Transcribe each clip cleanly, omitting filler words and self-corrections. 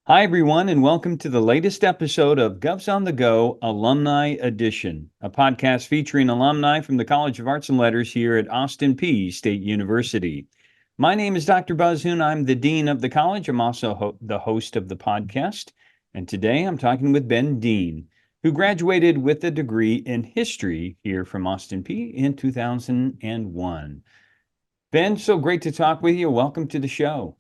Hi, everyone, and welcome to the latest episode of Govs on the Go Alumni Edition, a podcast featuring alumni from the College of Arts and Letters here at Austin Peay State University. My name is Dr. Buzz Hoon. I'm the Dean of the college. I'm also the host of the podcast. And today I'm talking with Ben Dean, who graduated with a degree in history here from Austin Peay in 2001. Ben, so great to talk with you. Welcome to the show.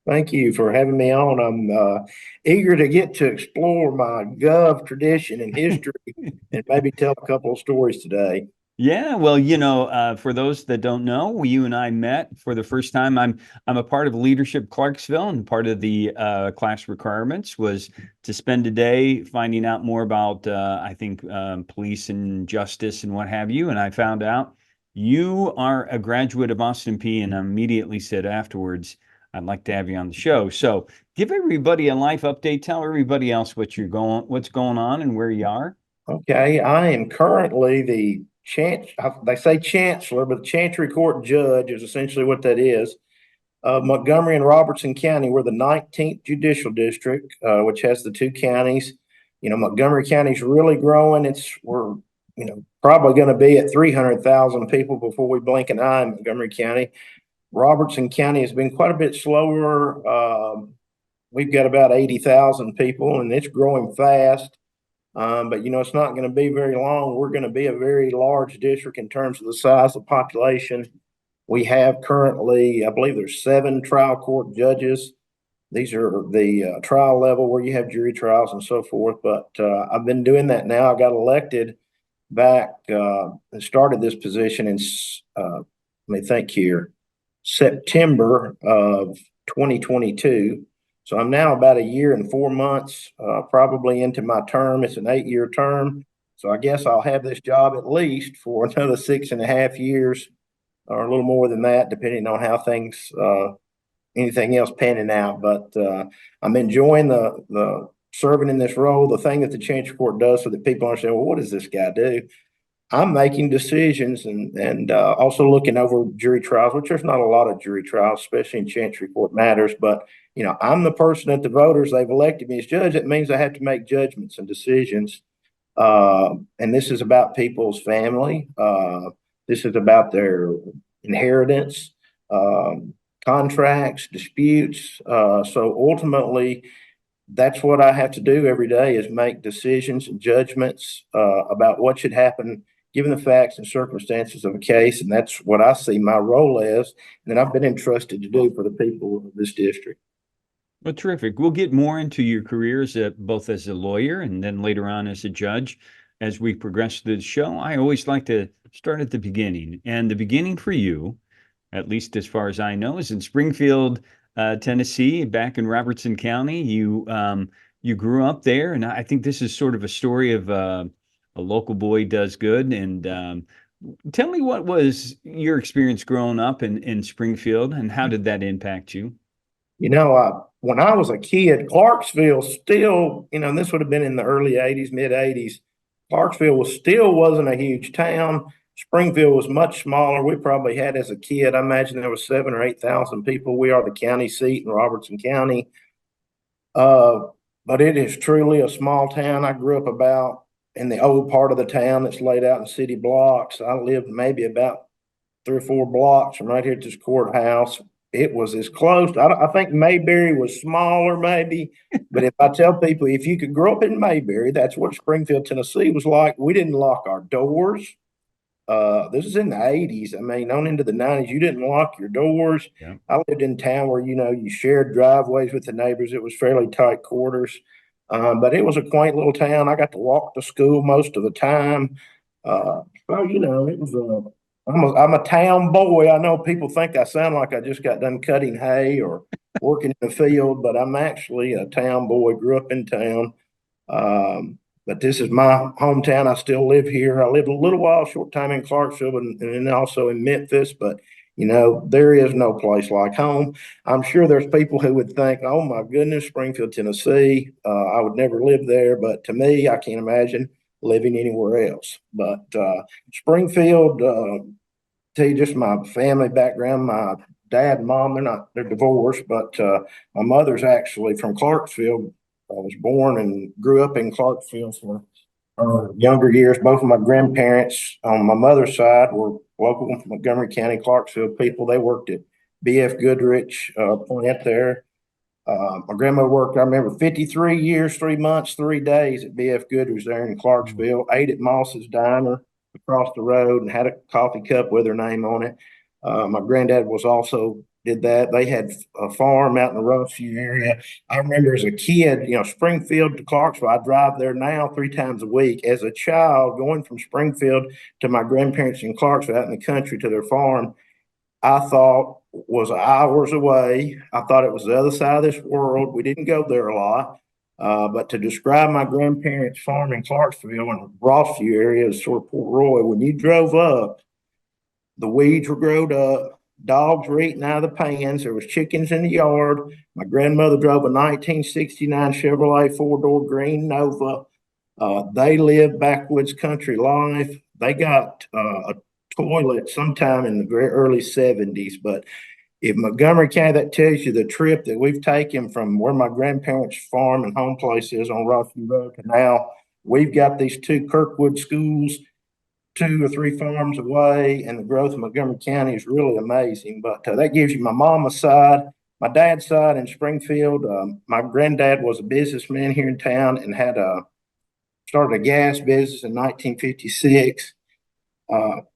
Thank you for having me on. I'm eager to get to explore my Gov tradition and history and maybe tell a couple of stories today. Yeah, well, for those that don't know, you and I met for the first time. I'm a part of Leadership Clarksville, and part of the class requirements was to spend a day finding out more about, police and justice and what have you. And I found out you are a graduate of Austin Peay, and I immediately said afterwards, I'd like to have you on the show. So give everybody a life update. Tell everybody else what's going on and where you are. Okay, I am currently they say Chancellor, but the Chancery Court Judge is essentially what that is. Montgomery and Robertson County, we're the 19th Judicial District, which has the two counties. Montgomery County is really growing. We're probably going to be at 300,000 people before we blink an eye in Montgomery County. Robertson County has been quite a bit slower. We've got about 80,000 people, and it's growing fast. But it's not going to be very long. We're going to be a very large district in terms of the size of population. We have currently, I believe there's 7 trial court judges. These are the trial level where you have jury trials and so forth. But I've been doing that now. I got elected back and started this position in, let me think here, September of 2022. So I'm now about a year and 4 months, probably into my term. It's an 8-year term. So I guess I'll have this job at least for another 6.5 years or a little more than that, depending on how things, anything else panning out. But I'm enjoying the serving in this role. The thing that the Chancery Court does so that people understand, well, what does this guy do? I'm making decisions and also looking over jury trials, which there's not a lot of jury trials, especially in Chancery Court matters. But, I'm the person that the voters, they've elected me as judge. It means I have to make judgments and decisions. And this is about people's family. This is about their inheritance, contracts, disputes. So ultimately, that's what I have to do every day is make decisions and judgments about what should happen given the facts and circumstances of a case. And that's what I see my role as, and that I've been entrusted to do for the people of this district. Well, terrific. We'll get more into your careers both as a lawyer and then later on as a judge as we progress through the show. I always like to start at the beginning. And the beginning for you, at least as far as I know, is in Springfield, Tennessee, back in Robertson County. You grew up there, and I think this is sort of a story of a local boy does good. And tell me, what was your experience growing up in Springfield, and how did that impact you? When I was a kid, Clarksville still, and this would have been in the early 80s, mid 80s, Clarksville wasn't a huge town. Springfield was much smaller. We probably had, as a kid, I imagine there was 7,000 or 8,000 people. We are the county seat in Robertson County. But it is truly a small town. I grew up about in the old part of the town that's laid out in city blocks. I lived maybe about 3 or 4 blocks from right here at this courthouse. It was as close. I think Mayberry was smaller maybe, but if I tell people, if you could grow up in Mayberry, that's what Springfield, Tennessee was like. We didn't lock our doors. This is in the 80s. I mean, on into the 90s, you didn't lock your doors. Yeah. I lived in town where, you shared driveways with the neighbors. It was fairly tight quarters, but it was a quaint little town. I got to walk to school most of the time. It was I'm a town boy. I know people think I sound like I just got done cutting hay or working in the field, but I'm actually a town boy, grew up in town. But this is my hometown. I still live here. I lived a little while, short time in Clarksville and then also in Memphis, but there is no place like home. I'm sure there's people who would think, oh my goodness, Springfield, Tennessee, I would never live there. But to me, I can't imagine living anywhere else. But Springfield, tell you just my family background, my dad and mom, they're divorced, but my mother's actually from Clarksville. I was born and grew up in Clarksville for younger years. Both of my grandparents on my mother's side were local Montgomery County, Clarksville people. They worked at B.F. Goodrich plant there. My grandmother worked, I remember, 53 years, 3 months, 3 days at B.F. Goodrich there in Clarksville, ate at Moss's Diner across the road and had a coffee cup with her name on it. My granddad was also did that. They had a farm out in the Rossview area. I remember as a kid, Springfield to Clarksville, I drive there now 3 times a week. As a child, going from Springfield to my grandparents in Clarksville out in the country to their farm, I thought was hours away. I thought it was the other side of this world. We didn't go there a lot. But to describe my grandparents' farm in Clarksville and Rossview area is sort of Port Roy, when you drove up, the weeds were growed up, dogs were eating out of the pans, there was chickens in the yard. My grandmother drove a 1969 Chevrolet 4-door green Nova. They lived backwoods country life. They got a toilet sometime in the very early 70s. But if Montgomery County, that tells you the trip that we've taken from where my grandparents' farm and home place is on Rossview Road to now, we've got these 2 Kirkwood schools 2 or 3 farms away, and the growth of Montgomery County is really amazing. But that gives you my mama's side. My dad's side in Springfield, my granddad was a businessman here in town and started a gas business in 1956.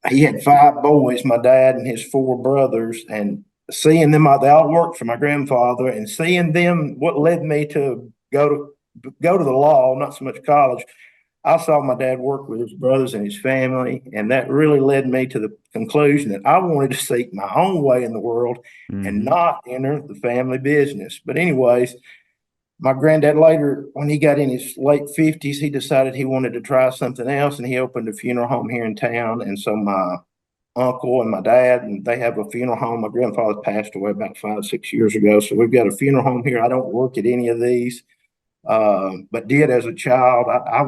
He had 5 boys, my dad and his 4 brothers, and seeing them, they all worked for my grandfather, and seeing them, what led me to go to the law, not so much college. I saw my dad work with his brothers and his family, and that really led me to the conclusion that I wanted to seek my own way in the world and not enter the family business. But anyways, my granddad later, when he got in his late 50s, he decided he wanted to try something else, and he opened a funeral home here in town. And so my uncle and my dad, and they have a funeral home. My grandfather passed away about 5, 6 years ago, so we've got a funeral home here. I don't work at any of these, but did as a child. I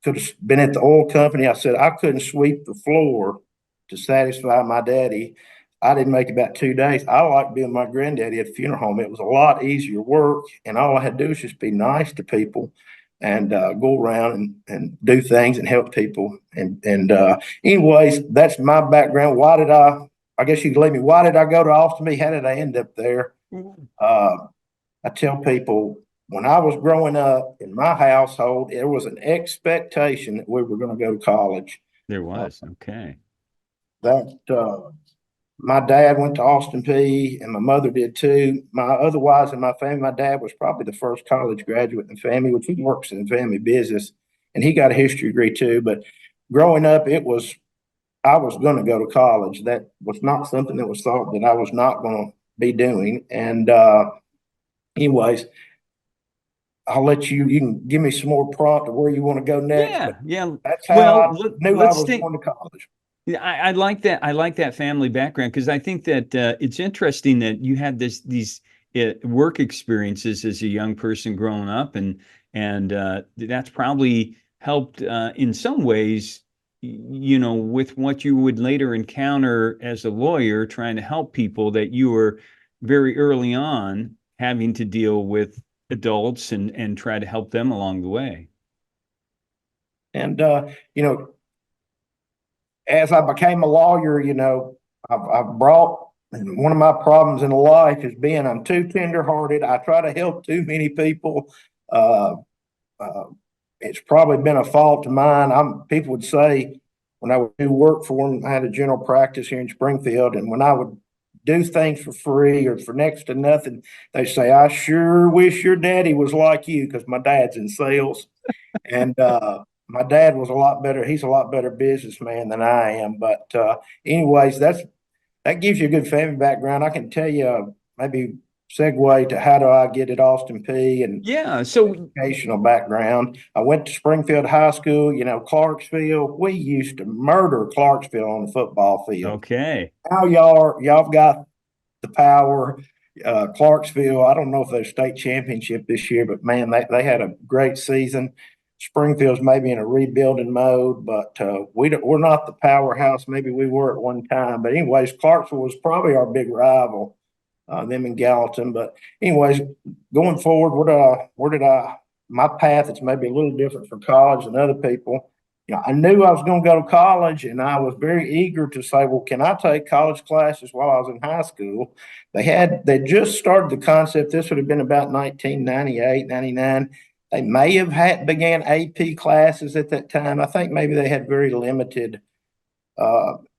could have been at the oil company. I said I couldn't sweep the floor to satisfy my daddy. I didn't make about 2 days. I liked being my granddaddy at a funeral home. It was a lot easier work, and all I had to do was just be nice to people and go around and do things and help people. And anyways, that's my background. I guess you can leave me. Why did I go to Austin Peay? How did I end up there? I tell people, when I was growing up in my household, there was an expectation that we were going to go to college. There was. Okay. My dad went to Austin Peay and my mother did too. Otherwise in my family, my dad was probably the first college graduate in the family, which he works in the family business, and he got a history degree too. But growing up, I was going to go to college. That was not something that was thought that I was not going to be doing. And anyways, I'll let you can give me some more prompt of where you want to go next. Yeah. Yeah. That's how I knew I was going to college. Yeah, I like that. I like that family background because I think that it's interesting that you had these work experiences as a young person growing up, and that's probably helped in some ways, with what you would later encounter as a lawyer trying to help people, that you were very early on having to deal with adults and try to help them along the way. And as I became a lawyer, I've brought one of my problems in life is being I'm too tenderhearted. I try to help too many people. It's probably been a fault of mine. People would say when I would do work for them, I had a general practice here in Springfield, and when I would do things for free or for next to nothing, they say, I sure wish your daddy was like you, because my dad's in sales. And my dad was a lot better. He's a lot better businessman than I am. But anyways, that gives you a good family background. I can tell you maybe segue to how do I get at Austin Peay and Yeah. So, educational background. I went to Springfield High School, Clarksville. We used to murder Clarksville on the football field. okay. Now y'all got the power. Clarksville, I don't know if they're state championship this year, but man, they had a great season. Springfield's maybe in a rebuilding mode, but we're not the powerhouse. Maybe we were at one time. But anyways, Clarksville was probably our big rival, them in Gallatin. But anyways, going forward, my path is maybe a little different for college than other people. I knew I was going to go to college, and I was very eager to say, well, can I take college classes while I was in high school? They just started the concept. This would have been about 1998, 99. They may have began AP classes at that time. I think maybe they had very limited,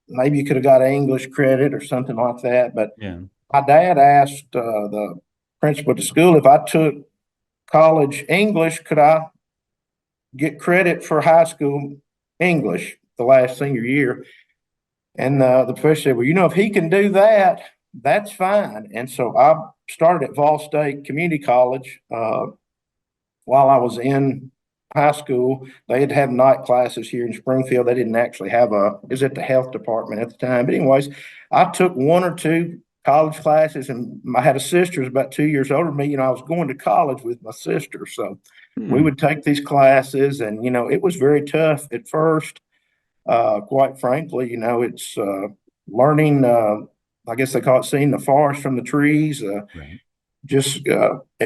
maybe you could have got English credit or something like that. But Yeah. my dad asked the principal of the school if I took college English, could I get credit for high school English the last senior year? And the professor said, well, if he can do that, that's fine. And so I started at Vol State Community College while I was in high school. They had had night classes here in Springfield. They didn't actually have it was at the health department at the time. But anyways, I took one or two college classes, and I had a sister who's about 2 years older than me. I was going to college with my sister. So we would take these classes, and, it was very tough at first. Quite frankly, it's learning, I guess they call it seeing the forest from the trees. Right. Just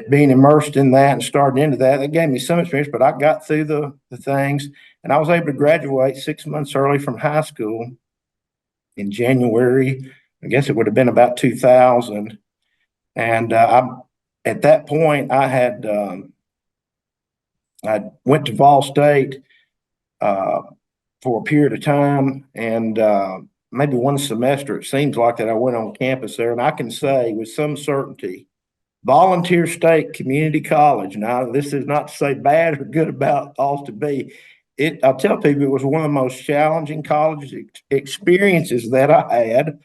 being immersed in that and starting into that, it gave me some experience, but I got through the things, and I was able to graduate 6 months early from high school in January. I guess it would have been about 2000. And at that point, I went to Vol State for a period of time, and maybe one semester, it seems like that I went on campus there. And I can say with some certainty, Volunteer State Community College. Now, this is not to say bad or good about Austin Peay. I'll tell people it was one of the most challenging college experiences that I had.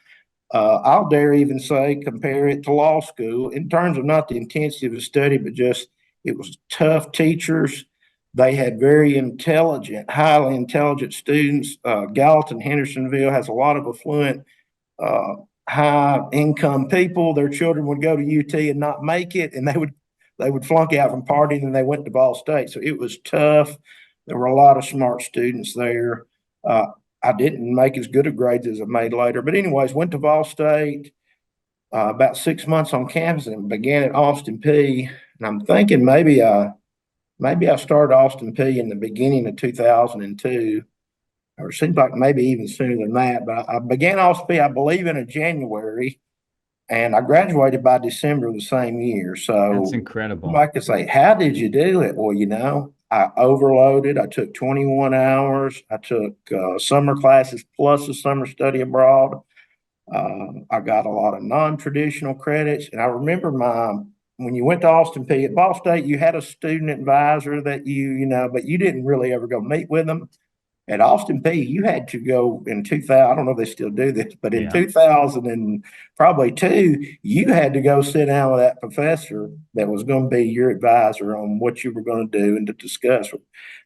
I'll dare even say compare it to law school in terms of not the intensity of the study, but just it was tough teachers. They had very intelligent, highly intelligent students. Gallatin, Hendersonville has a lot of affluent high income people. Their children would go to UT and not make it, and they would flunk out from partying, and they went to Ball State. So it was tough. There were a lot of smart students there. I didn't make as good a grades as I made later, but anyways, went to Ball State about 6 months on campus and began at Austin Peay. And I'm thinking maybe I started Austin Peay in the beginning of 2002. Or it seems like maybe even sooner than that. But I began Austin Peay, I believe, in January, and I graduated by December of the same year. So That's incredible. I could say, how did you do it? Well, I overloaded. I took 21 hours. I took summer classes plus a summer study abroad. I got a lot of non-traditional credits. And I remember when you went to Austin Peay at Ball State, you had a student advisor that but you didn't really ever go meet with them. At Austin Peay, you had to go in 2000. I don't know if they still do this, but in 2000 and probably two, you had to go sit down with that professor that was going to be your advisor on what you were going to do and to discuss.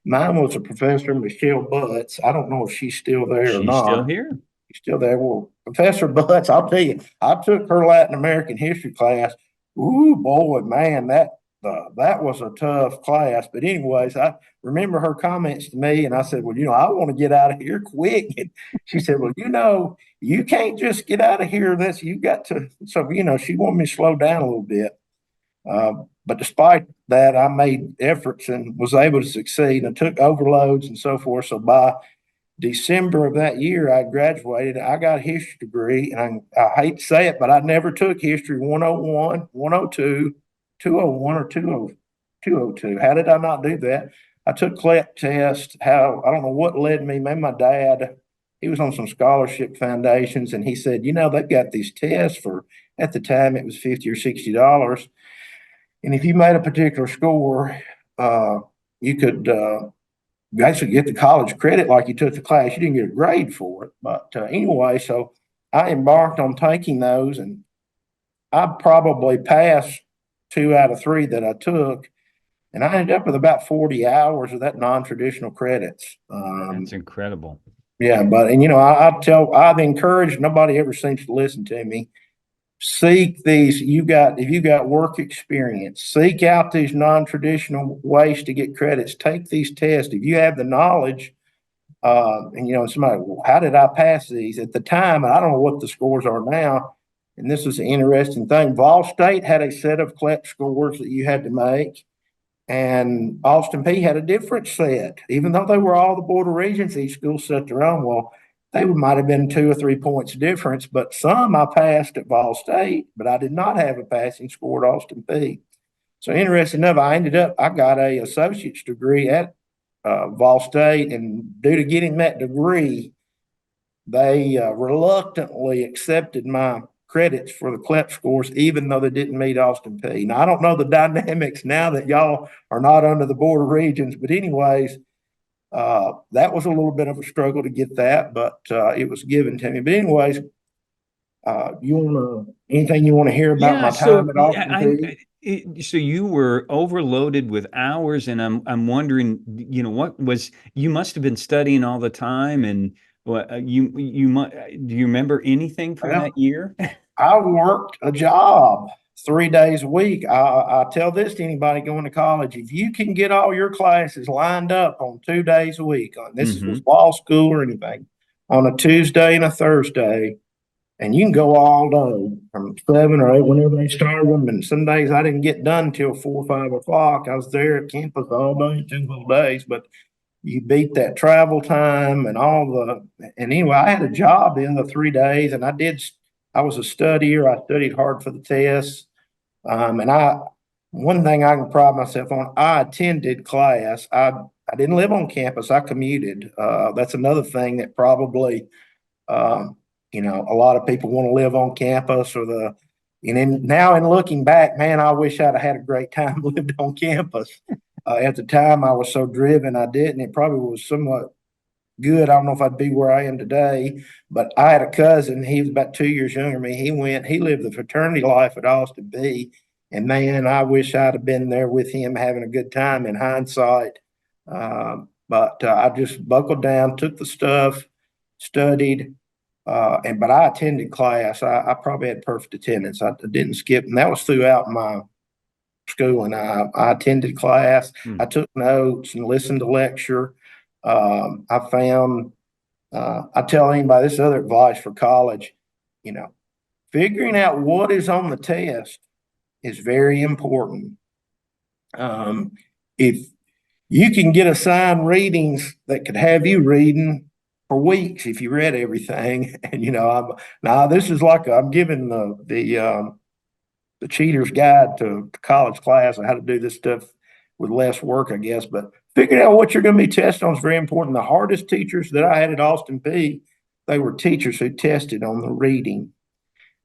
Mine was a professor, Michelle Butts. I don't know if she's still there or She's not. still here. She's still there. Well, Professor Butts, I'll tell you, I took her Latin American history class. Ooh, boy, man, that was a tough class. But anyways, I remember her comments to me, and I said, well, I want to get out of here quick. And she said, well, you can't just get out of here. You got to. So, she wanted me to slow down a little bit. But despite that, I made efforts and was able to succeed. And I took overloads and so forth. So by December of that year, I graduated. I got a history degree, and I hate to say it, but I never took history 101, 102, 201, or 202. How did I not do that? I took CLEP test. I don't know what led me. Maybe my dad, he was on some scholarship foundations, and he said, they've got these tests for, at the time, it was $50 or $60. And if you made a particular score, you could you actually get the college credit like you took the class. You didn't get a grade for it. But anyway, so I embarked on taking those, and I probably passed 2 out of 3 that I took, and I ended up with about 40 hours of that non-traditional credits. That's incredible. Yeah, but I've encouraged, nobody ever seems to listen to me. Seek these, if you got work experience, seek out these non-traditional ways to get credits. Take these tests. If you have the knowledge, and somebody, well, how did I pass these? At the time, I don't know what the scores are now. And this is an interesting thing. Vol State had a set of CLEP scores that you had to make. And Austin Peay had a different set, even though they were all the Board of Regents, each school set their own. Well, they might have been 2 or 3 points difference, but some I passed at Vol State, but I did not have a passing score at Austin Peay. So interesting enough, I got a associate's degree at Vol State, and due to getting that degree, they reluctantly accepted my credits for the CLEP scores, even though they didn't meet Austin Peay. Now, I don't know the dynamics now that y'all are not under the Board of Regents, but anyways, that was a little bit of a struggle to get that, but it was given to me. But anyways, anything you want to hear about my time at Austin Peay? So you were overloaded with hours, and I'm wondering, you must have been studying all the time, and what do you remember anything from that year? I worked a job 3 days a week. I tell this to anybody going to college: if you can get all your classes lined up on 2 days a week, was law school or anything, on a Tuesday and a Thursday, and you can go all day from 7 or 8, whenever they start them. And some days I didn't get done till 4 or 5 o'clock. I was there at campus all day, 2 whole days, but you beat that travel time and and anyway, I had a job in the 3 days, and I was a studier. I studied hard for the tests. One thing I can pride myself on, I attended class. I didn't live on campus. I commuted. That's another thing that probably, a lot of people want to live on campus, and then now in looking back, man, I wish I'd have had a great time lived on campus. At the time, I was so driven, I didn't. It probably was somewhat good. I don't know if I'd be where I am today, but I had a cousin. He was about 2 years younger than me. He lived the fraternity life at Austin Peay. And man, I wish I'd have been there with him having a good time in hindsight. But I just buckled down, took the stuff, studied, but I attended class. I probably had perfect attendance. I didn't skip, and that was throughout my schooling. I attended class. I took notes and listened to lecture. I tell anybody, this other advice for college, figuring out what is on the test is very important. If you can get assigned readings that could have you reading for weeks if you read everything, and this is like I'm giving the cheater's guide to college class on how to do this stuff with less work, I guess. But figuring out what you're going to be tested on is very important. The hardest teachers that I had at Austin Peay, they were teachers who tested on the reading.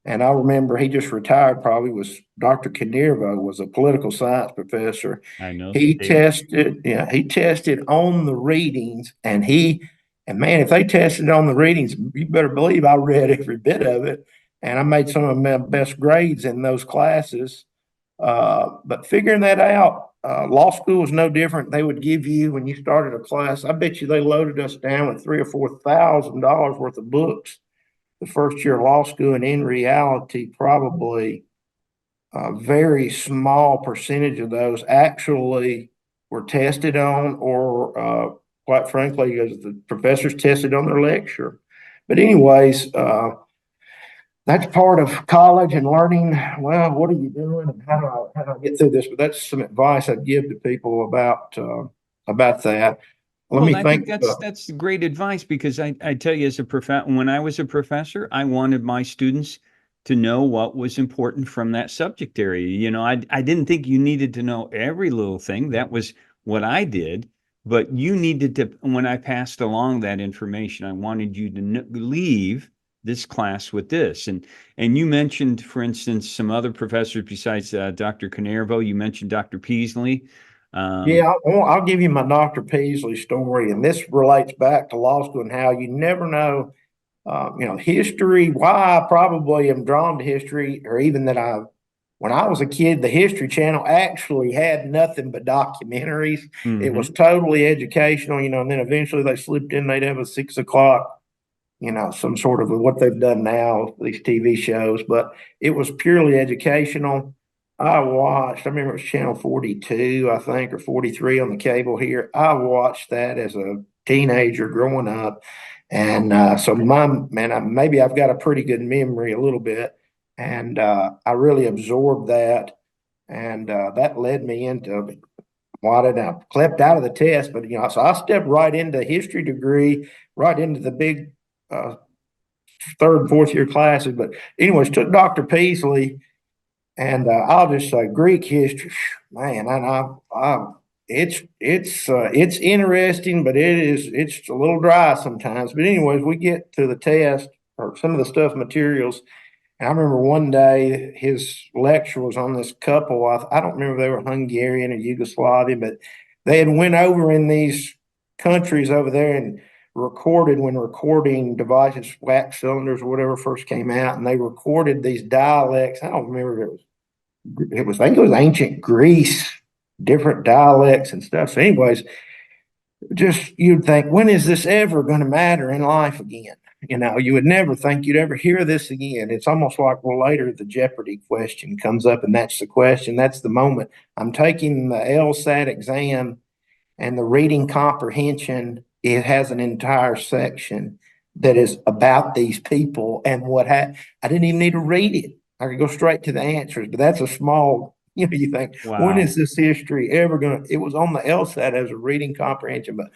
And I remember he just retired, probably, was Dr. Canervo, was a political science professor. I know. He tested on the readings, and man, if they tested on the readings, you better believe I read every bit of it. And I made some of my best grades in those classes. But figuring that out, law school is no different. They would give you, when you started a class, I bet you they loaded us down with $3,000 or $4,000 worth of books the first year of law school. And in reality, probably a very small percentage of those actually were tested on, or quite frankly, because the professors tested on their lecture. But anyways, that's part of college and learning. Well, what are you doing, and how do I get through this? But that's some advice I'd give to people about that. I think that's great advice, because I tell you, when I was a professor, I wanted my students to know what was important from that subject area. I didn't think you needed to know every little thing. That was what I did. But you needed to, when I passed along that information, I wanted you to leave this class with this. And you mentioned, for instance, some other professors besides Dr. Canervo. You mentioned Dr. Peasley. I'll give you my Dr. Peasley story, and this relates back to law school and how you never know History, why I probably am drawn to history, or even that when I was a kid, the History Channel actually had nothing but documentaries. It was totally educational, and then eventually they slipped in, they'd have a 6 o'clock, some sort of what they've done now, these TV shows, but it was purely educational. I remember it was channel 42, I think, or 43 on the cable here. I watched that as a teenager growing up. And so maybe I've got a pretty good memory a little bit. And I really absorbed that. And that led me into why did I clept out of the test? But, so I stepped right into history degree, right into the big third and fourth year classes. But anyways, took Dr. Peasley, and I'll just say Greek history, man. And it's interesting, but it's a little dry sometimes. But anyways, we get to the test or some of the stuff materials. And I remember one day his lecture was on this couple. I don't remember if they were Hungarian or Yugoslavian, but they had went over in these countries over there and recorded when recording devices, wax cylinders or whatever first came out, and they recorded these dialects. I don't remember if I think it was ancient Greece, different dialects and stuff. So anyways, just you'd think, when is this ever going to matter in life again? You would never think you'd ever hear this again. It's almost like, well, later the Jeopardy question comes up, and that's the question. That's the moment. I'm taking the LSAT exam, and the reading comprehension, it has an entire section that is about these people and what happened. I didn't even need to read it. I could go straight to the answers, but that's a small, you think, when is this history ever it was on the LSAT as a reading comprehension. But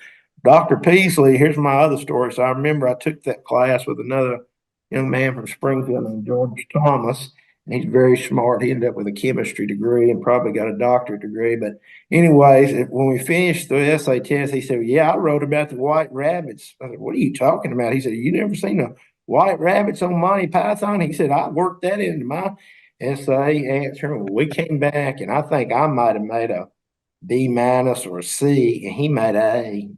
Dr. Peasley, here's my other story. So I remember I took that class with another young man from Springfield named George Thomas. And he's very smart. He ended up with a chemistry degree and probably got a doctorate degree. But anyways, when we finished the essay test, he said, yeah, I wrote about the white rabbits. I said, what are you talking about? He said, you never seen a white rabbits on Monty Python? He said, I worked that into my essay answer. We came back, and I think I might have made a B- or a C, and he made an A.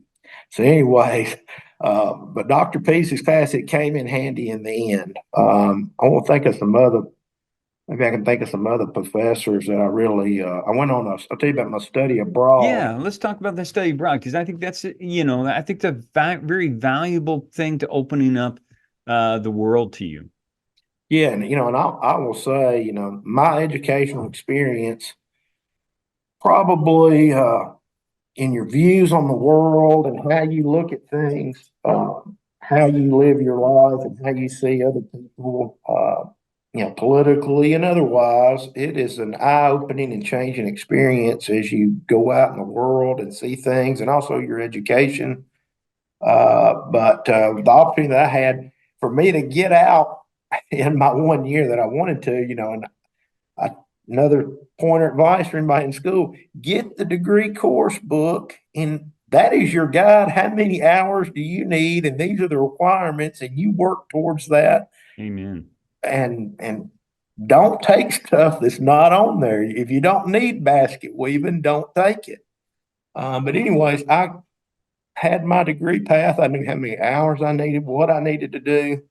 So anyways, but Dr. Peasley's class, it came in handy in the end. I want to think of some other, maybe I can think of some other professors that I really, I went on I'll tell you about my study abroad. Yeah, let's talk about the study abroad, because I think that's, I think the very valuable thing to opening up the world to you. Yeah, and I will say, my educational experience probably in your views on the world and how you look at things, how you live your life and how you see other people, politically and otherwise, it is an eye-opening and changing experience as you go out in the world and see things, and also your education. But the opportunity that I had for me to get out in my 1 year that I wanted to, and another pointer advice for anybody in school, get the degree course book, and that is your guide. How many hours do you need? And these are the requirements, and you work towards that. Amen. And don't take stuff that's not on there. If you don't need basket weaving, don't take it. But anyways, I had my degree path. I knew how many hours I needed, what I needed to do.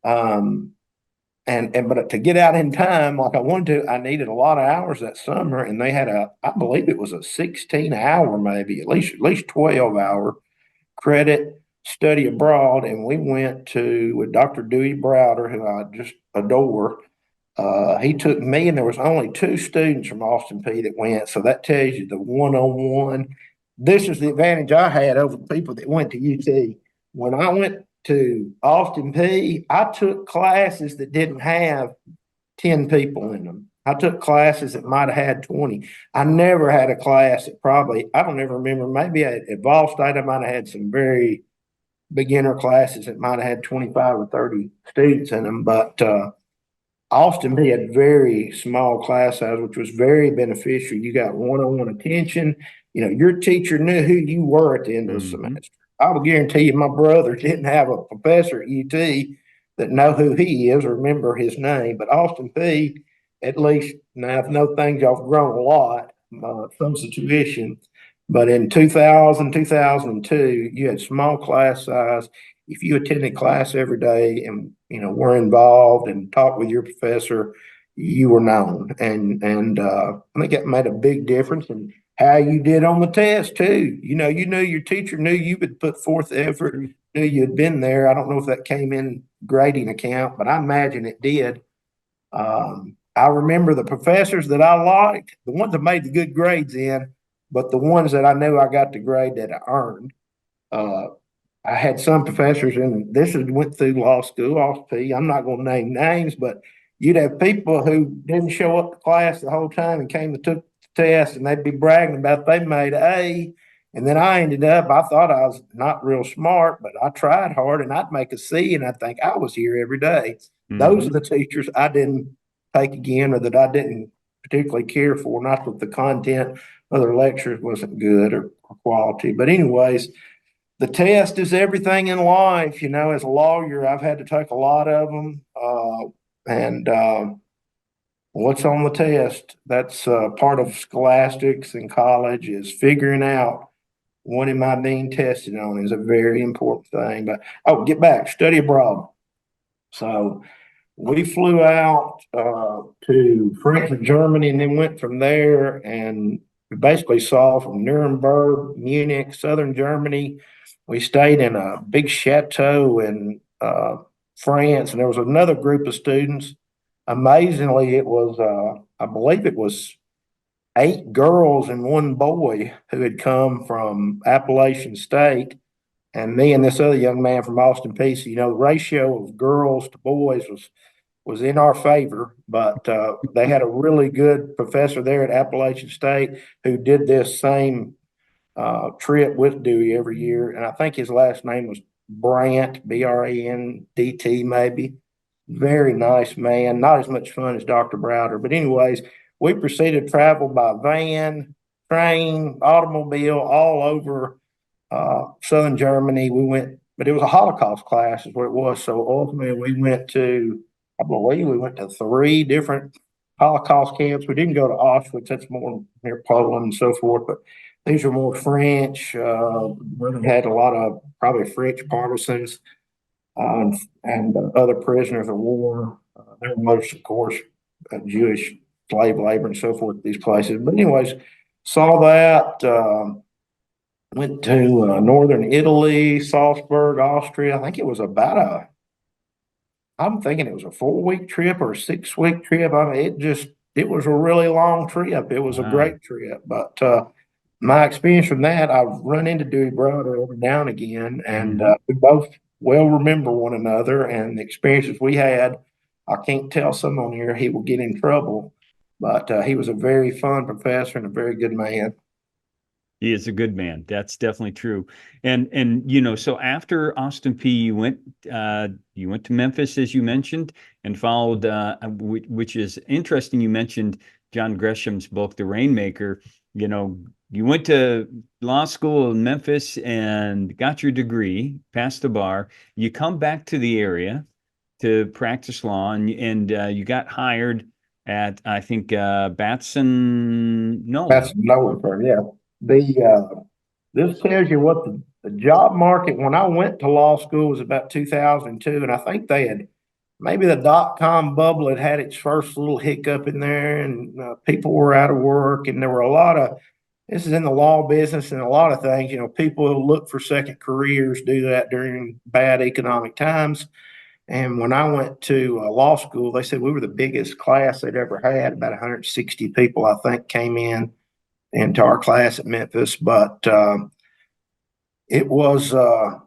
But to get out in time like I wanted to, I needed a lot of hours that summer, and they had I believe it was a 16-hour, maybe at least 12-hour credit study abroad. And we went with Dr. Dewey Browder, who I just adore. He took me, and there was only 2 students from Austin Peay that went. So that tells you the one-on-one. This is the advantage I had over people that went to UT. When I went to Austin Peay, I took classes that didn't have 10 people in them. I took classes that might have had 20. I never had a class that I don't ever remember, maybe at Vol State, I might have had some very beginner classes that might have had 25 or 30 students in them. But Austin Peay had very small class size, which was very beneficial. You got one-on-one attention. Your teacher knew who you were at the end of the semester. I will guarantee you my brother didn't have a professor at UT that know who he is or remember his name. But Austin Peay, at least, now I know things y'all have grown a lot, comes to tuition. But in 2000, 2002, you had small class size. if you attended class every day and, were involved and talked with your professor, you were known. And I think that made a big difference in how you did on the test too. You knew your teacher knew you would put forth the effort, knew you'd been there. I don't know if that came in grading account, but I imagine it did. I remember the professors that I liked, the ones that made the good grades in, but the ones that I knew I got the grade that I earned. I had some professors, and this is went through law school, Austin Peay. I'm not going to name names, but you'd have people who didn't show up to class the whole time and came and took the test, and they'd be bragging about they made A. And then I ended up, I thought I was not real smart, but I tried hard and I'd make a C, and I'd think I was here every day. Those are the teachers I didn't take again, or that I didn't particularly care for. Not that the content of their lectures wasn't good or quality, but anyways, the test is everything in life. As a lawyer, I've had to take a lot of them. And what's on the test? That's part of scholastics in college, is figuring out what am I being tested on is a very important thing. But get back, study abroad. So we flew out to Frankfurt, Germany, and then went from there, and we basically saw from Nuremberg, Munich, southern Germany. We stayed in a big chateau in France, and there was another group of students. Amazingly, it was, I believe it was 8 girls and 1 boy who had come from Appalachian State, and me and this other young man from Austin Peay. So, the ratio of girls to boys was in our favor, but they had a really good professor there at Appalachian State who did this same trip with Dewey every year. And I think his last name was Brandt, Brandt, maybe. Very nice man. Not as much fun as Dr. Browder. But anyways, we proceeded to travel by van, train, automobile, all over southern Germany. We went, but it was a Holocaust class is what it was. So ultimately I believe we went to 3 different Holocaust camps. We didn't go to Auschwitz. That's more near Poland and so forth, but these are more French, where they had a lot of probably French partisans and other prisoners of war. There was, of course, Jewish slave labor and so forth at these places. But anyways, saw that, went to northern Italy, Salzburg, Austria. I think it was I'm thinking it was a 4-week trip or a 6-week trip. I mean, it was a really long trip. It was a great trip, but my experience from that, I've run into Dewey Brother every now and again, and we both well remember one another and the experiences we had. I can't tell some on here, he will get in trouble, but he was a very fun professor and a very good man. He is a good man. That's definitely true. And so after Austin Peay, you went to Memphis, as you mentioned, and followed, which is interesting. You mentioned John Gresham's book, The Rainmaker. You went to law school in Memphis and got your degree, passed the bar. You come back to the area to practice law, and you got hired at, I think, Batson Nolan firm, yeah. This tells you what the job market when I went to law school was about 2002, and I think maybe the .com bubble had its first little hiccup in there, and people were out of work, and there were this is in the law business and a lot of things, people who look for second careers do that during bad economic times. And when I went to law school, they said we were the biggest class they'd ever had. About 160 people, I think, came into our class at Memphis, but it was a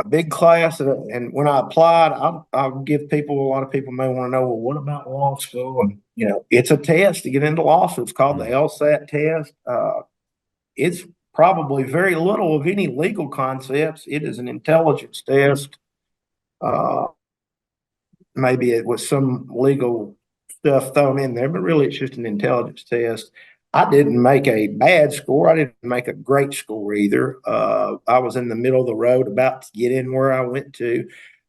big class. And when I applied, I'll give people, a lot of people may want to know, well, what about law school? And, it's a test to get into law school. It's called the LSAT test. It's probably very little of any legal concepts. It is an intelligence test. Maybe it was some legal stuff thrown in there, but really it's just an intelligence test. I didn't make a bad score. I didn't make a great score either. I was in the middle of the road about to get in where I went to.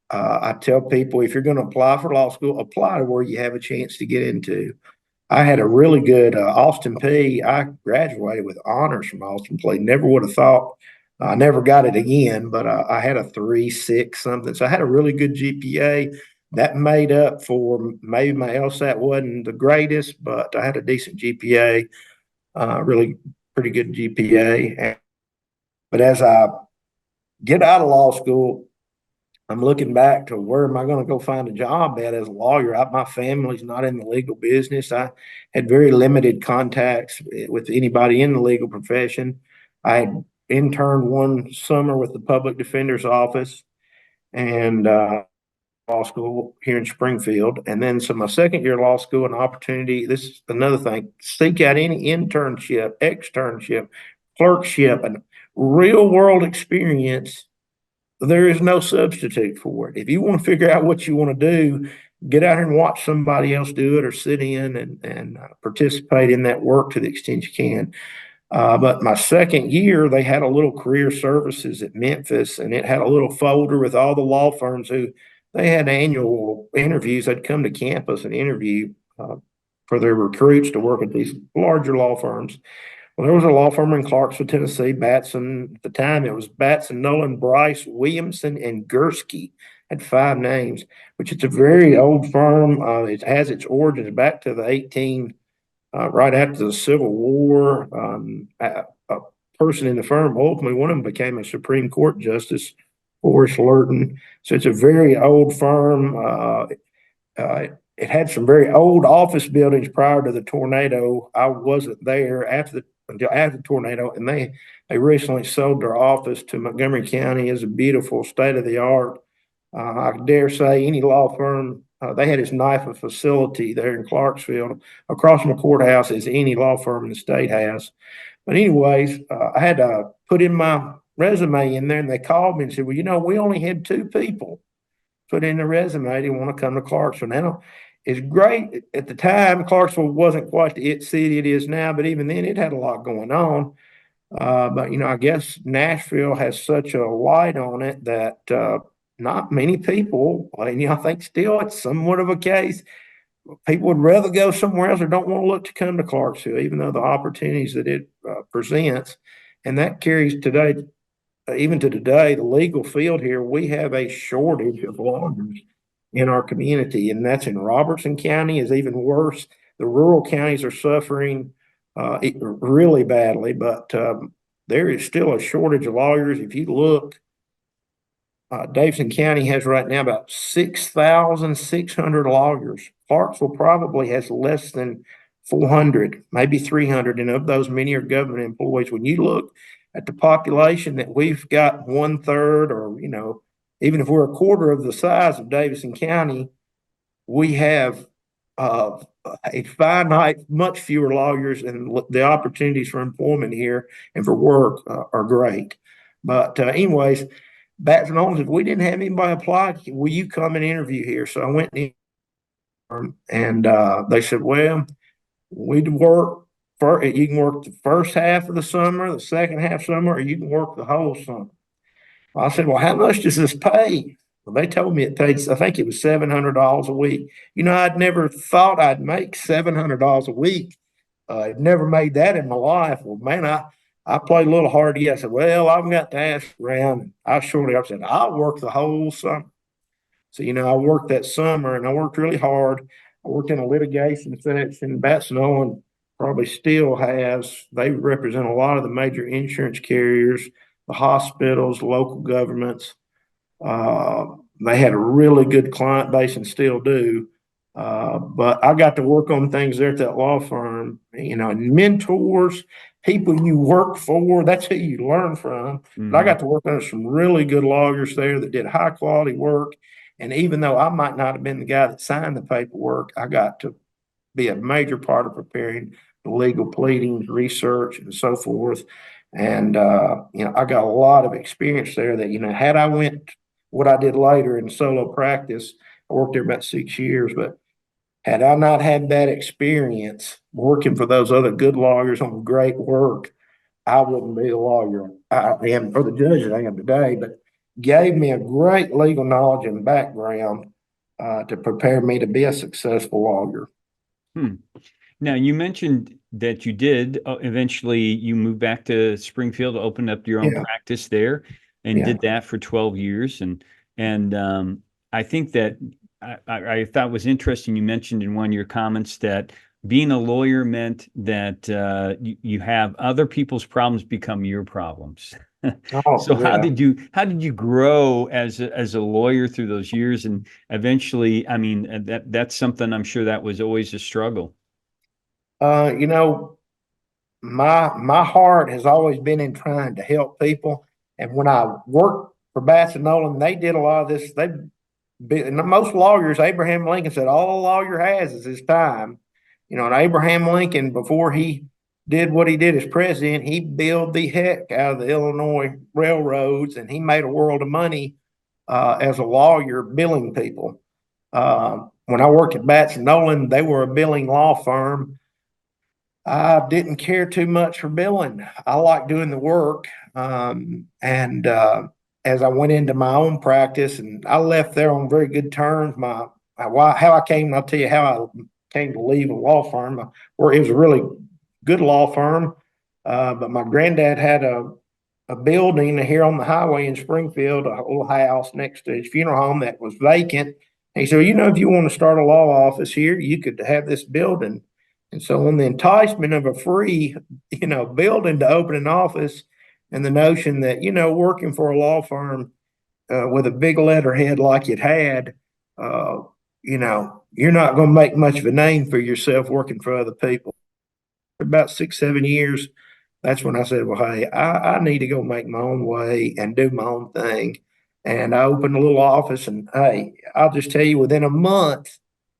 I tell people, if you're going to apply for law school, apply to where you have a chance to get into. I had a really good Austin Peay. I graduated with honors from Austin Peay. Never would have thought I never got it again, but I had a 3.6 something. So I had a really good GPA. That made up for maybe my LSAT wasn't the greatest, but I had a decent GPA, really pretty good GPA. But as I get out of law school, I'm looking back to where am I going to go find a job at as a lawyer? My family's not in the legal business. I had very limited contacts with anybody in the legal profession. I had interned one summer with the public defender's office and law school here in Springfield. And then, so my second year of law school, an opportunity. This is another thing: seek out any internship, externship, clerkship, and real world experience. There is no substitute for it. If you want to figure out what you want to do, get out here and watch somebody else do it or sit in and participate in that work to the extent you can. But my second year, they had a little career services at Memphis, and it had a little folder with all the law firms who they had annual interviews. They'd come to campus and interview for their recruits to work at these larger law firms. Well, there was a law firm in Clarksville, Tennessee, Batson. At the time, it was Batson, Nolan, Bryce, Williamson, and Gursky. Had 5 names, which it's a very old firm. It has its origins back to the right after the Civil War. A person in the firm, ultimately, one of them became a Supreme Court Justice, Horace Lurton. So it's a very old firm. It had some very old office buildings prior to the tornado. I wasn't there until after the tornado, and they recently sold their office to Montgomery County. It's a beautiful, state of the art. I dare say any law firm. They had as nice a facility there in Clarksville, across from the courthouse, as any law firm in the state has. But anyways, I had to put in my resume in there, and they called me and said, "Well, we only had 2 people put in the resume. They want to come to Clarksville." Now, it's great. At the time, Clarksville wasn't quite the it city it is now, but even then, it had a lot going on. But I guess Nashville has such a light on it that not many people, and I think still it's somewhat of a case. People would rather go somewhere else or don't want to look to come to Clarksville, even though the opportunities that it presents, and that carries today. Even to today, the legal field here, we have a shortage of lawyers in our community, and that's in Robertson County is even worse. The rural counties are suffering really badly, but there is still a shortage of lawyers. If you look, Davidson County has right now about 6,600 lawyers. Clarksville probably has less than 400, maybe 300, and of those, many are government employees. When you look at the population that we've got, 1/3, or even if we're a quarter of the size of Davidson County, we have a finite, much fewer lawyers, and the opportunities for employment here and for work are great. But anyways, back to Nolan, if we didn't have anybody apply, will you come and interview here? So I went in, and they said, well, we'd work you can work the first half of the summer, the second half summer, or you can work the whole summer. I said, well, how much does this pay? Well, they told me it paid, I think it was $700 a week. I'd never thought I'd make $700 a week. I'd never made that in my life. Well, man, I played a little hard to get. I said, well, I've got to ask around. I shortly up said, I'll work the whole summer. So, I worked that summer, and I worked really hard. I worked in a litigation section. Batson probably still has. They represent a lot of the major insurance carriers, the hospitals, local governments. They had a really good client base and still do. But I got to work on things there at that law firm, and mentors, people you work for, that's who you learn from. Mm-hmm. But I got to work under some really good lawyers there that did high quality work. And even though I might not have been the guy that signed the paperwork, I got to be a major part of preparing the legal pleadings, research, and so forth. And, I got a lot of experience there that, had I went what I did later in solo practice, I worked there about 6 years, but had I not had that experience working for those other good lawyers on great work, I wouldn't be the lawyer I am, or the judge that I am today, but gave me a great legal knowledge and background to prepare me to be a successful lawyer. Now, you mentioned that you did, eventually you moved back to Springfield, opened up your own Yeah, practice there, and yeah. did that for 12 years. And I think that I thought was interesting. You mentioned in one of your comments that being a lawyer meant that you have other people's problems become your problems. Oh, So yeah. how did you grow as a lawyer through those years, and eventually, I mean, that's something I'm sure that was always a struggle. You know, my heart has always been in trying to help people. And when I worked for Bass and Nolan, they did a lot of this. And most lawyers, Abraham Lincoln said, all a lawyer has is his time. You know, and Abraham Lincoln, before he did what he did as president, he built the heck out of the Illinois railroads, and he made a world of money as a lawyer billing people. When I worked at Batts and Nolan, they were a billing law firm. I didn't care too much for billing. I liked doing the work. And as I went into my own practice, and I left there on very good terms. How I came, I'll tell you how I came to leave a law firm where it was a really good law firm. But my granddad had a building here on the highway in Springfield, a little house next to his funeral home that was vacant. And he said, you know, if you want to start a law office here, you could have this building. And so on the enticement of a free, building to open an office, and the notion that, working for a law firm with a big letterhead like it had, you're not going to make much of a name for yourself working for other people. About 6, 7 years, that's when I said, well, hey, I need to go make my own way and do my own thing. And I opened a little office, and hey, I'll just tell you, within a month,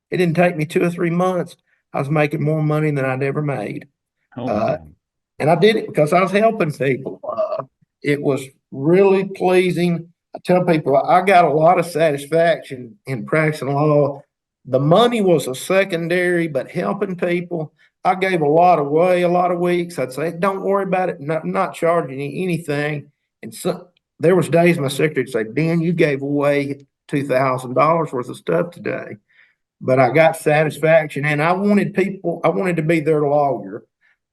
it didn't take me 2 or 3 months. I was making more money than I'd ever made. Oh, Uh, wow. and I did it because I was helping people. It was really pleasing. I tell people I got a lot of satisfaction in practicing law. The money was a secondary, but helping people, I gave a lot away, a lot of weeks. I'd say, don't worry about it, not charging you anything. And so there was days my secretary would say, Ben, you gave away $2,000 worth of stuff today. But I got satisfaction, and I wanted to be their lawyer.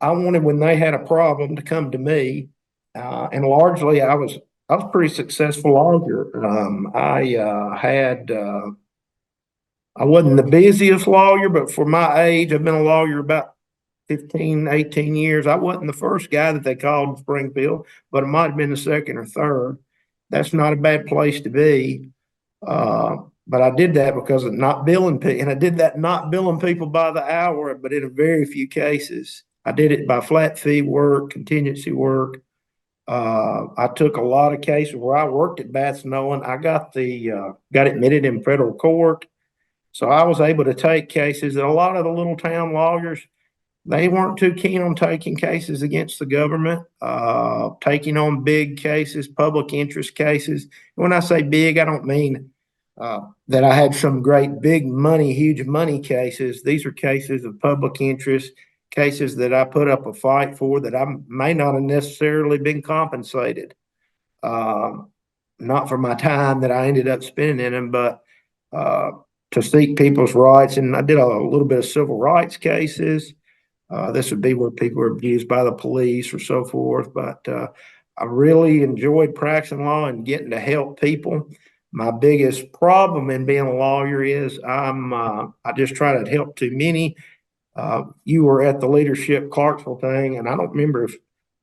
I wanted, when they had a problem, to come to me. And largely I was pretty successful lawyer. I wasn't the busiest lawyer, but for my age, I've been a lawyer about 15, 18 years. I wasn't the first guy that they called in Springfield, but I might have been the second or third. That's not a bad place to be. But I did that because of not billing people, and I did that not billing people by the hour, but in a very few cases. I did it by flat fee work, contingency work. I took a lot of cases where I worked at Bath Nolan. I got admitted in federal court. So I was able to take cases that a lot of the little town lawyers, they weren't too keen on taking cases against the government, taking on big cases, public interest cases. When I say big, I don't mean that I had some great big money, huge money cases. These are cases of public interest, cases that I put up a fight for that I may not have necessarily been compensated. Not for my time that I ended up spending in them, but uh, to seek people's rights. And I did a little bit of civil rights cases. This would be where people are abused by the police or so forth. But I really enjoyed practicing law and getting to help people. My biggest problem in being a lawyer is I just try to help too many. You were at the leadership Clarksville thing, and I don't remember if,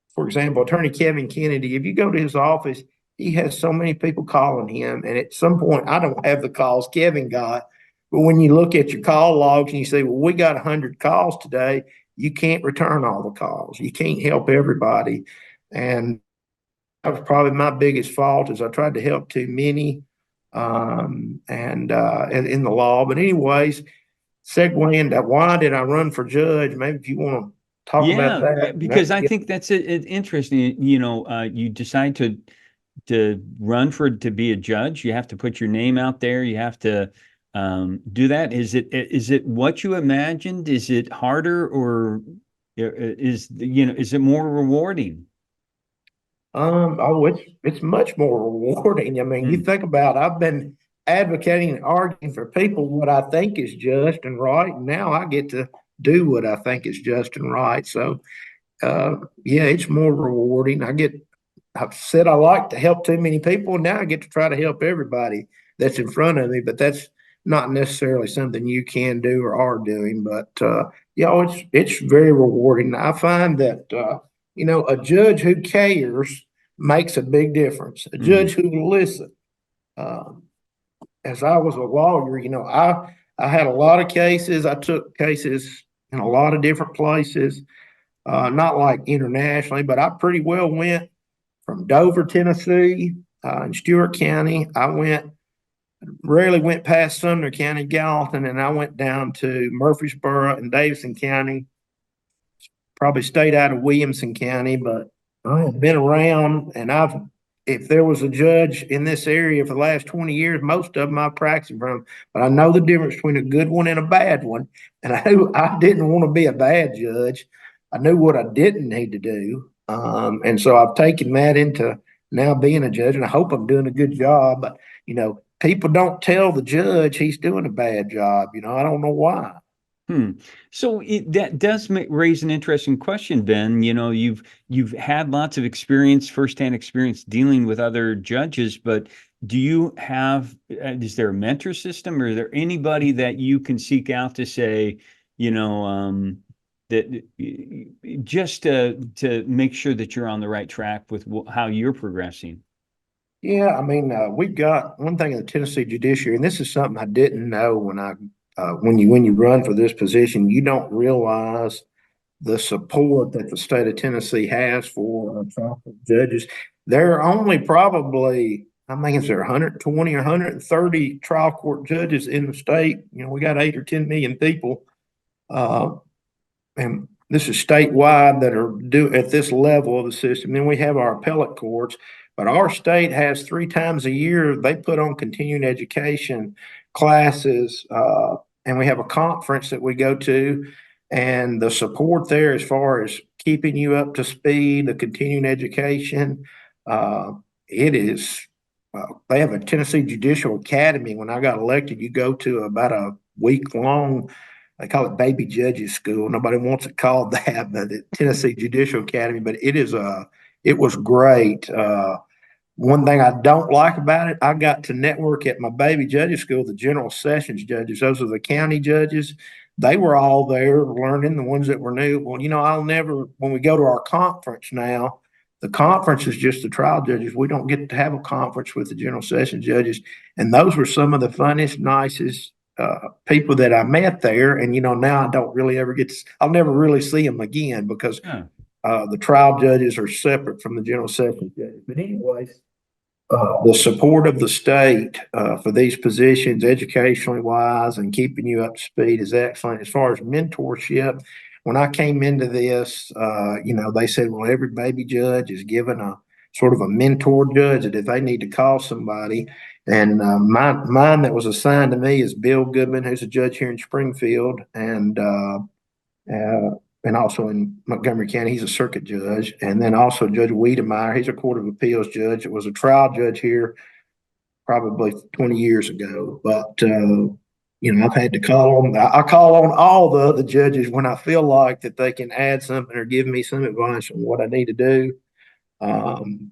for example, Attorney Kevin Kennedy, if you go to his office, he has so many people calling him. And at some point, I don't have the calls Kevin got. But when you look at your call logs and you say, well, we got 100 calls today, you can't return all the calls. You can't help everybody. And that was probably my biggest fault, is I tried to help too many and in the law. But anyways, segue into why did I run for judge? Maybe if you want to talk about Yeah, because that. I think that's interesting. You decide to run to be a judge. You have to put your name out there. You have to do that. Is it what you imagined? Is it harder, or is it more rewarding? It's much more rewarding. I mean, you Hmm. think about, I've been advocating and arguing for people what I think is just and right, and now I get to do what I think is just and right. So, yeah, it's more rewarding. I've said I like to help too many people. Now I get to try to help everybody that's in front of me, but that's not necessarily something you can do or are doing. But it's very rewarding. I find that a judge who cares makes a big difference. A Mm. judge who will listen. As I was a lawyer, I had a lot of cases. I took cases in a lot of different places, not like internationally, but I pretty well went from Dover, Tennessee, in Stewart County. Rarely went past Sumner County, Gallatin, and I went down to Murfreesboro and Davidson County. Probably stayed out of Williamson County, but I have been around, and if there was a judge in this area for the last 20 years, most of them I've practiced from, but I know the difference between a good one and a bad one. And I didn't want to be a bad judge. I knew what I didn't need to do. And so I've taken that into now being a judge, and I hope I'm doing a good job. But, people don't tell the judge he's doing a bad job. I don't know why. So that does raise an interesting question, Ben. You've had lots of experience, firsthand experience dealing with other judges, but do you have, is there a mentor system, or is there anybody that you can seek out to say, that just to make sure that you're on the right track with how you're progressing? Yeah, I mean, we've got one thing in the Tennessee judiciary, and this is something I didn't know when you run for this position, you don't realize the support that the state of Tennessee has for trial court judges. There are only probably, I think it's there 120 or 130 trial court judges in the state. We got 8 or 10 million people, and this is statewide that are at this level of the system. Then we have our appellate courts. But our state has 3 times a year, they put on continuing education classes, and we have a conference that we go to, and the support there as far as keeping you up to speed, the continuing education, it is, they have a Tennessee Judicial Academy. When I got elected, you go to about a week long, they call it baby judges school. Nobody wants it called that, but the Tennessee Judicial Academy, but it was great. One thing I don't like about it, I got to network at my baby judges school, the general sessions judges. Those are the county judges. They were all there learning, the ones that were new. Well, when we go to our conference now, the conference is just the trial judges. We don't get to have a conference with the general sessions judges. And those were some of the funnest, nicest people that I met there. And, now I don't really I'll never really see them again because the trial judges are separate from the general sessions judges. But anyways, the support of the state for these positions, educationally wise, and keeping you up to speed is excellent. As far as mentorship, when I came into this, they said, well, every baby judge is given a sort of a mentor judge that if they need to call somebody. And mine that was assigned to me is Bill Goodman, who's a judge here in Springfield, and also in Montgomery County, he's a circuit judge. And then also Judge Wiedemeyer, he's a Court of Appeals judge. It was a trial judge here probably 20 years ago. But, I've had to I call on all the other judges when I feel like that they can add something or give me some advice on what I need to do. I'm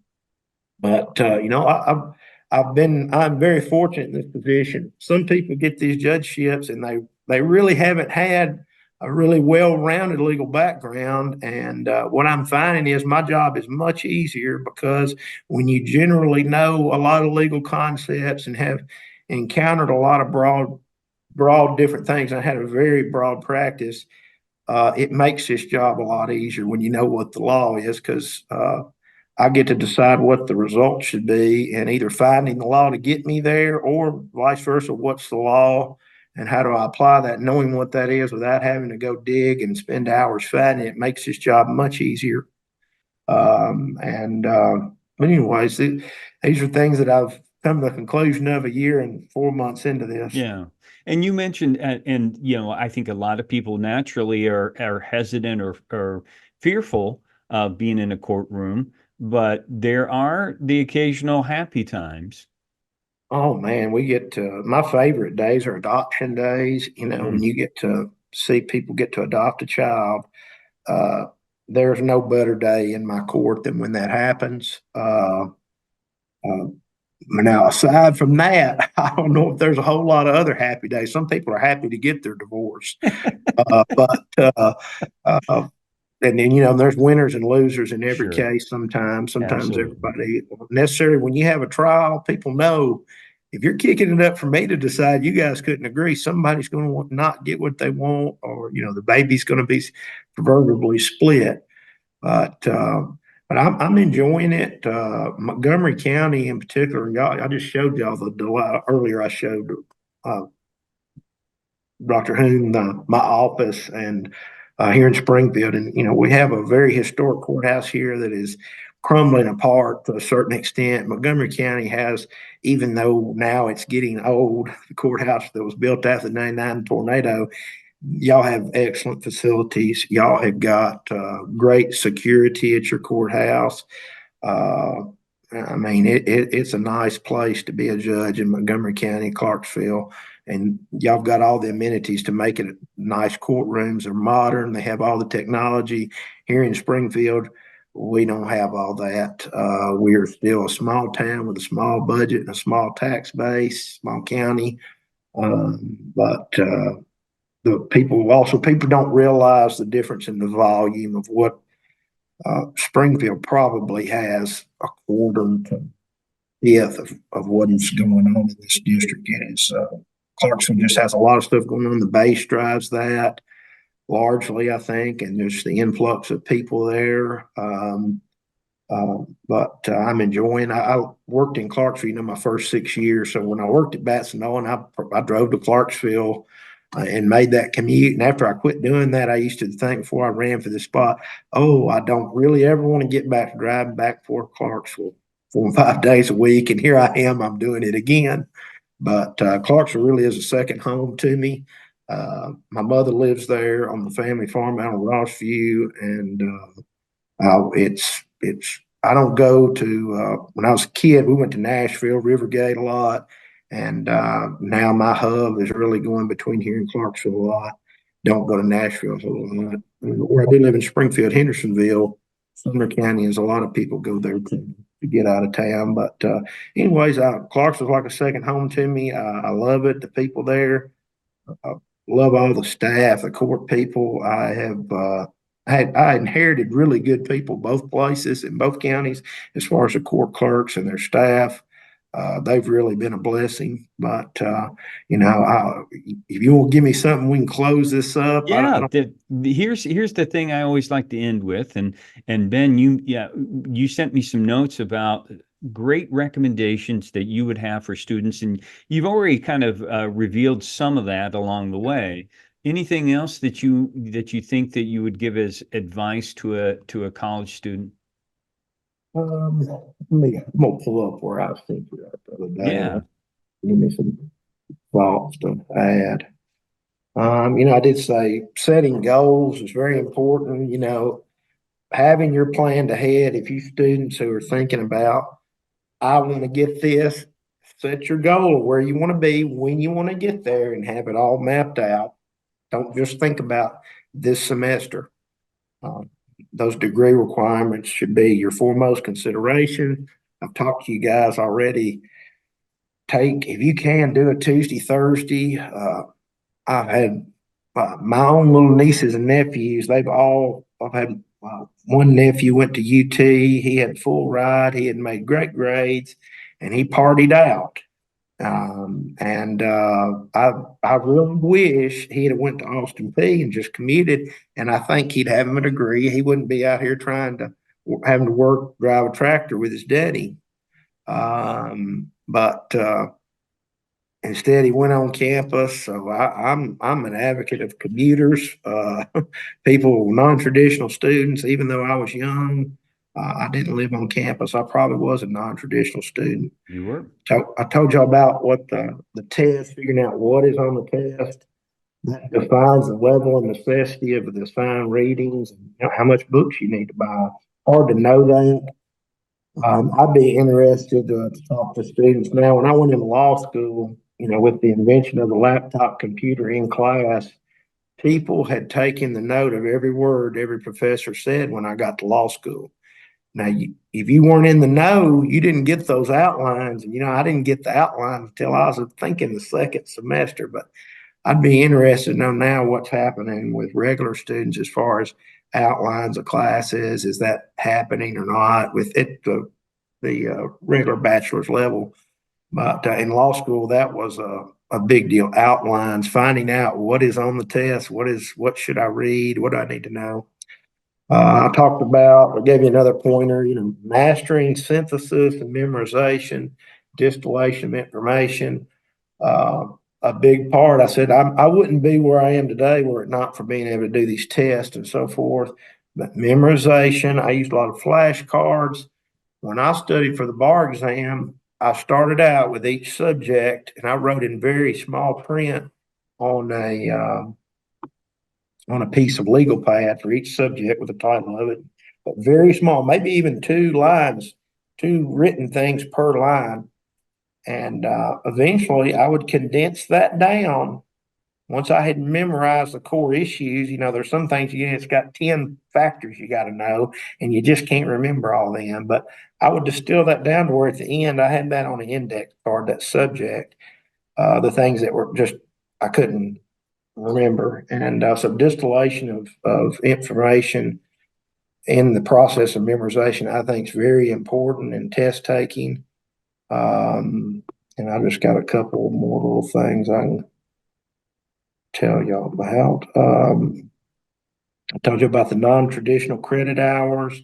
very fortunate in this position. Some people get these judgeships and they really haven't had a really well-rounded legal background. And what I'm finding is my job is much easier because when you generally know a lot of legal concepts and have encountered a lot of broad different things, I had a very broad practice. It makes this job a lot easier when you know what the law is, because I get to decide what the result should be and either finding the law to get me there or vice versa. What's the law and how do I apply that? Knowing what that is without having to go dig and spend hours finding it makes this job much easier. But anyways, these are things that I've come to the conclusion of a year and 4 months into this. Yeah. And you mentioned, and I think a lot of people naturally are hesitant or fearful of being in a courtroom, but there are the occasional happy times. Oh man, we get to my favorite days are adoption days. When you get to see people get to adopt a child. There's no better day in my court than when that happens. Now, aside from that, I don't know if there's a whole lot of other happy days. Some people are happy to get their divorce, but and then, there's winners and losers in every Sure. case sometimes. Absolutely. Everybody necessarily, when you have a trial, people know if you're kicking it up for me to decide you guys couldn't agree, somebody's going to not get what they want, or, the baby's going to be proverbially split. But I'm enjoying it. Montgomery County in particular, y'all, I just showed y'all earlier. I showed Dr. Hoon my office and here in Springfield, and we have a very historic courthouse here that is crumbling apart to a certain extent. Montgomery County has, even though now it's getting old, the courthouse that was built after the '99 tornado. Y'all have excellent facilities. Y'all have got great security at your courthouse. I mean, it's a nice place to be a judge in Montgomery County, Clarksville, and y'all got all the amenities to make it nice courtrooms. They're modern. They have all the technology. Here in Springfield, we don't have all that. We are still a small town with a small budget and a small tax base, small county. But the people don't realize the difference in the volume of what Springfield probably has a quarter to fifth of what is going on in this district. Clarksville just has a lot of stuff going on. The base drives that largely, I think, and there's the influx of people there. But I'm enjoying. I worked in Clarksville, my first 6 years. So when I worked at Batson-Owen, I drove to Clarksville and made that commute. And after I quit doing that, I used to think before I ran for the spot, I don't really ever want to get back to driving back for Clarksville 4 and 5 days a week. And here I am, I'm doing it again. But Clarksville really is a second home to me. My mother lives there on the family farm out in Rossview, and I don't go to, when I was a kid, we went to Nashville, Rivergate a lot. And now my hub is really going between here and Clarksville a lot. Don't go to Nashville a whole lot. Where I do live in Springfield, Hendersonville, Sumner County, is a lot of people go there to get out of town. But anyways, Clarksville's like a second home to me. I love it. The people there, I love all the staff, the court people. I inherited really good people, both places in both counties, as far as the court clerks and their staff. They've really been a blessing. But if you want to give me something, we can close this up. Yeah, here's the thing I always like to end with, and Ben, you sent me some notes about great recommendations that you would have for students, and you've already kind of revealed some of that along the way. Anything else that you think that you would give as advice to a college student? I'm gonna pull up where I was thinking the other day. Yeah. Give me some thoughts to add. I did say setting goals is very important. Having your plan ahead. If you students who are thinking about, I want to get this, set your goal of where you want to be, when you want to get there, and have it all mapped out. Don't just think about this semester. Those degree requirements should be your foremost consideration. I've talked to you guys already. If you can, do it Tuesday, Thursday. I've had my own little nieces and nephews. I've had one nephew went to UT. He had full ride. He had made great grades, and he partied out. I really wish he'd have went to Austin Peay and just commuted, and I think he'd have him a degree. He wouldn't be out here having to drive a tractor with his daddy. But instead, he went on campus. So I'm an advocate of commuters, people, non-traditional students. Even though I was young, I didn't live on campus. I probably was a non-traditional student. You were. I told y'all about what the test, figuring out what is on the test. That defines the level and necessity of the assigned readings, and how much books you need to buy. Hard to know that. I'd be interested to talk to students now. When I went into law school, with the invention of the laptop computer in class, people had taken the note of every word every professor said when I got to law school. Now, if you weren't in the know, you didn't get those outlines. And, I didn't get the outlines until I was thinking the second semester. But I'd be interested to know now what's happening with regular students as far as outlines of classes. Is that happening or not with the regular bachelor's level? But in law school, that was a big deal. Outlines, finding out what is on the test, what should I read, what do I need to know. I gave you another pointer, mastering synthesis and memorization, distillation of information. A big part, I said, I wouldn't be where I am today were it not for being able to do these tests and so forth. But memorization, I used a lot of flashcards. When I studied for the bar exam, I started out with each subject and I wrote in very small print on a piece of legal pad for each subject with the title of it, but very small, maybe even 2 lines, 2 written things per line. And eventually I would condense that down. Once I had memorized the core issues, there's some things it's got 10 factors you got to know, and you just can't remember all of them. But I would distill that down to where at the end I had that on an index card, that subject, the things that were just I couldn't remember. And so distillation of information in the process of memorization, I think, is very important in test taking. And I just got a couple more little things I can tell y'all about. I told you about the non-traditional credit hours.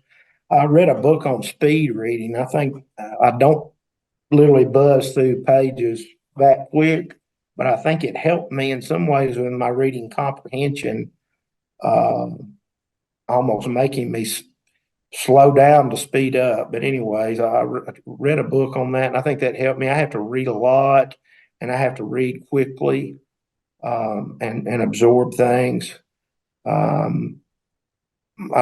I read a book on speed reading. I think I don't literally buzz through pages that quick, but I think it helped me in some ways with my reading comprehension, almost making me slow down to speed up. But anyways, I read a book on that, and I think that helped me. I have to read a lot, and I have to read quickly, and absorb things. I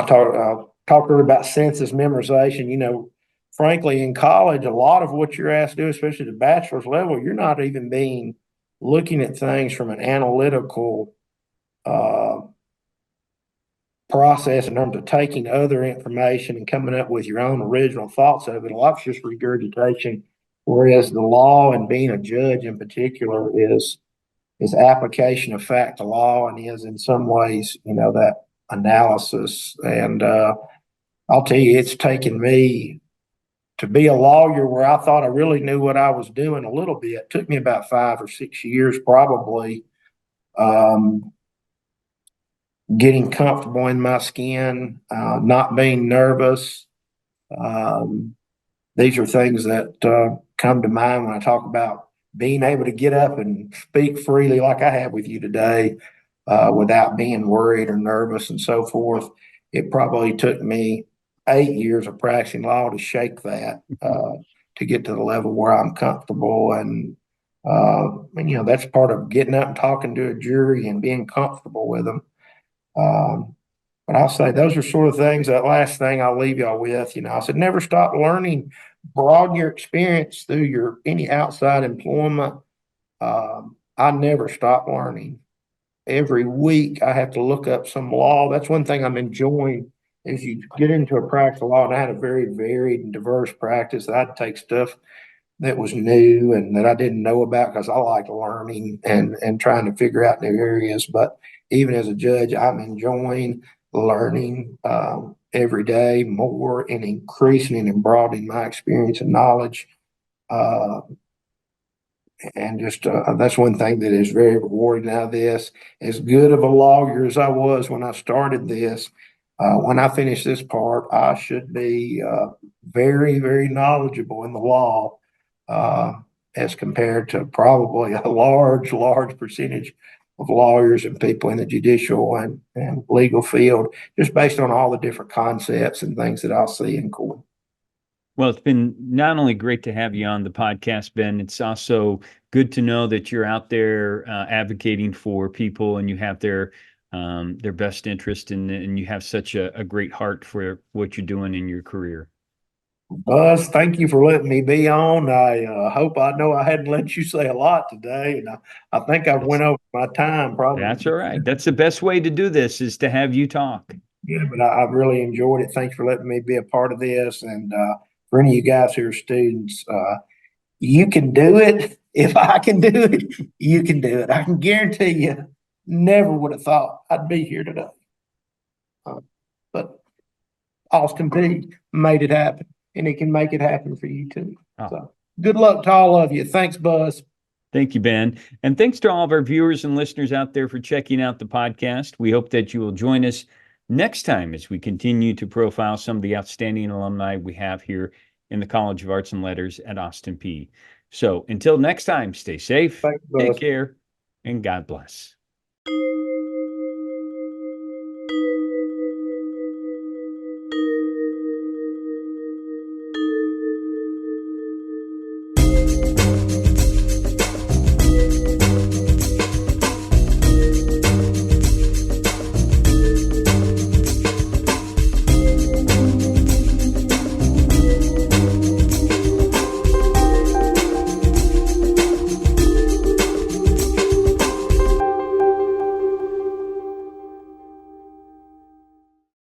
talked earlier about census memorization. Frankly, in college, a lot of what you're asked to do, especially the bachelor's level, you're not even looking at things from an analytical process in terms of taking other information and coming up with your own original thoughts of it. A lot's just regurgitation, whereas the law and being a judge in particular is application of fact to law, and is in some ways, that analysis. And I'll tell you, it's taken me to be a lawyer where I thought I really knew what I was doing a little bit. It took me about 5 or 6 years, probably, getting comfortable in my skin, not being nervous. These are things that come to mind when I talk about being able to get up and speak freely like I have with you today, without being worried or nervous and so forth. It probably took me 8 years of practicing law to shake that, to get to the level where I'm comfortable. And that's part of getting up and talking to a jury and being comfortable with them. But I'll say those are sort of things. That last thing I'll leave y'all with, I said, never stop learning, broaden your experience through any outside employment. I never stop learning. Every week I have to look up some law. That's one thing I'm enjoying as you get into a practice of law. And I had a very varied and diverse practice. I'd take stuff that was new and that I didn't know about because I like learning and trying to figure out new areas. But even as a judge, I'm enjoying learning every day more and increasing and broadening my experience and knowledge. And just that's one thing that is very rewarding out of this. As good of a lawyer as I was when I started this, when I finish this part, I should be very, very knowledgeable in the law, as compared to probably a large, large percentage of lawyers and people in the judicial and legal field, just based on all the different concepts and things that I'll see in court. Well, it's been not only great to have you on the podcast, Ben, it's also good to know that you're out there advocating for people and you have their best interest and you have such a great heart for what you're doing in your career. Buzz, thank you for letting me be on. I hope I know I hadn't let you say a lot today, and I think I went over my time probably. That's all right. That's the best way to do this, is to have you talk. Yeah, but I've really enjoyed it. Thanks for letting me be a part of this. And for any of you guys who are students, you can do it. If I can do it, you can do it. I can guarantee you, never would have thought I'd be here today. But Austin Peay made it happen, and he can make it happen for you too. Oh. So good luck to all of you. Thanks, Buzz. Thank you, Ben. And thanks to all of our viewers and listeners out there for checking out the podcast. We hope that you will join us next time as we continue to profile some of the outstanding alumni we have here in the College of Arts and Letters at Austin Peay. So until next time, stay safe, Thanks, take Buzz. care, and God bless.